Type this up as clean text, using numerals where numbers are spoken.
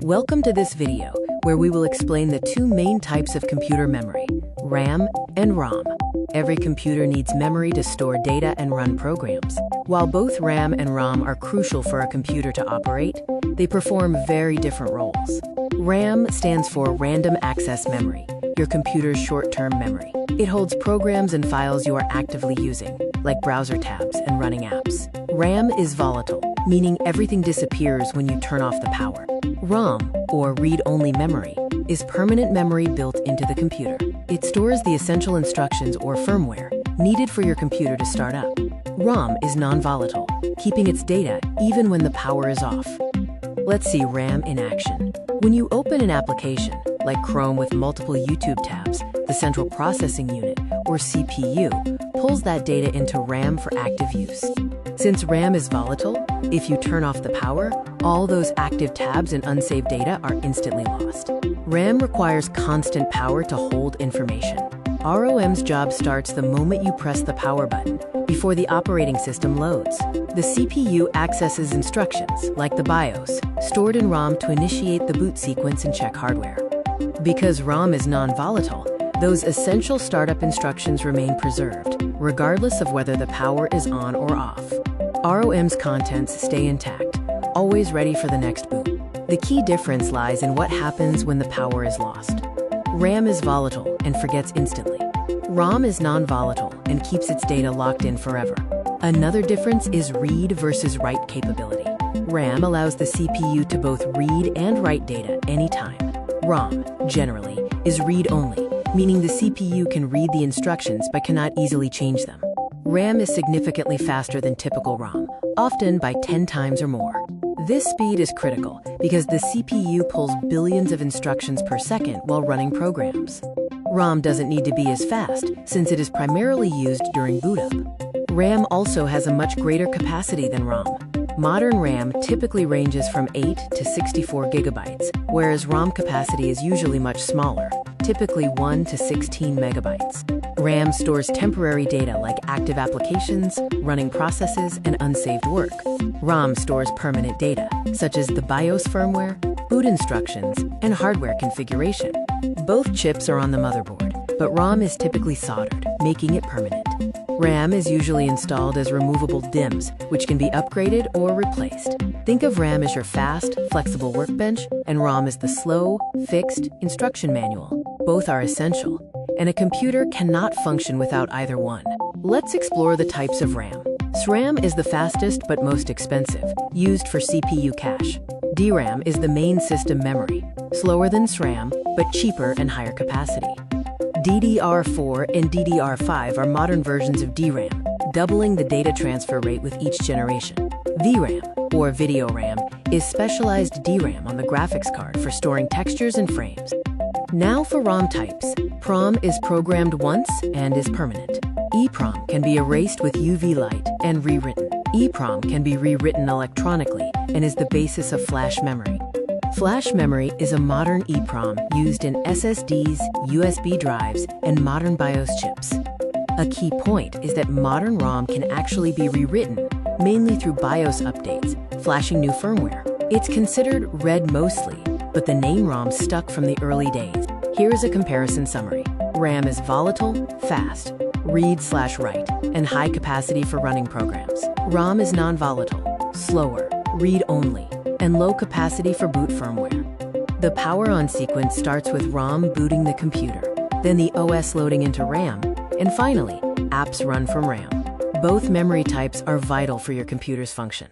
Welcome to this video, where we will explain the two main types of computer memory, RAM and ROM. Every computer needs memory to store data and run programs. While both RAM and ROM are crucial for a computer to operate, they perform very different roles. RAM stands for Random Access Memory, your computer's short-term memory. It holds programs and files you are actively using, like browser tabs and running apps. RAM is volatile, meaning everything disappears when you turn off the power. ROM, or read-only memory, is permanent memory built into the computer. It stores the essential instructions or firmware needed for your computer to start up. ROM is non-volatile, keeping its data even when the power is off. Let's see RAM in action. When you open an application, like Chrome with multiple YouTube tabs, the central processing unit, or CPU, pulls that data into RAM for active use. Since RAM is volatile, if you turn off the power, all those active tabs and unsaved data are instantly lost. RAM requires constant power to hold information. ROM's job starts the moment you press the power button, before the operating system loads. The CPU accesses instructions, like the BIOS, stored in ROM to initiate the boot sequence and check hardware. Because ROM is non-volatile, those essential startup instructions remain preserved, regardless of whether the power is on or off. ROM's contents stay intact, always ready for the next boot. The key difference lies in what happens when the power is lost. RAM is volatile and forgets instantly. ROM is non-volatile and keeps its data locked in forever. Another difference is read versus write capability. RAM allows the CPU to both read and write data anytime. ROM, generally, is read-only, meaning the CPU can read the instructions but cannot easily change them. RAM is significantly faster than typical ROM, often by 10 times or more. This speed is critical because the CPU pulls billions of instructions per second while running programs. ROM doesn't need to be as fast since it is primarily used during boot up. RAM also has a much greater capacity than ROM. Modern RAM typically ranges from 8 to 64 gigabytes, whereas ROM capacity is usually much smaller, typically 1 to 16 megabytes. RAM stores temporary data like active applications, running processes, and unsaved work. ROM stores permanent data, such as the BIOS firmware, boot instructions, and hardware configuration. Both chips are on the motherboard, but ROM is typically soldered, making it permanent. RAM is usually installed as removable DIMMs, which can be upgraded or replaced. Think of RAM as your fast, flexible workbench, and ROM as the slow, fixed instruction manual. Both are essential, and a computer cannot function without either one. Let's explore the types of RAM. SRAM is the fastest but most expensive, used for CPU cache. DRAM is the main system memory, slower than SRAM, but cheaper and higher capacity. DDR4 and DDR5 are modern versions of DRAM, doubling the data transfer rate with each generation. VRAM, or video RAM, is specialized DRAM on the graphics card for storing textures and frames. Now for ROM types. PROM is programmed once and is permanent. EPROM can be erased with UV light and rewritten. EPROM can be rewritten electronically and is the basis of flash memory. Flash memory is a modern EPROM used in SSDs, USB drives, and modern BIOS chips. A key point is that modern ROM can actually be rewritten, mainly through BIOS updates, flashing new firmware. It's considered read mostly, but the name ROM stuck from the early days. Here is a comparison summary. RAM is volatile, fast, read/write, and high capacity for running programs. ROM is non-volatile, slower, read-only, and low capacity for boot firmware. The power-on sequence starts with ROM booting the computer, then the OS loading into RAM, and finally, apps run from RAM. Both memory types are vital for your computer's function.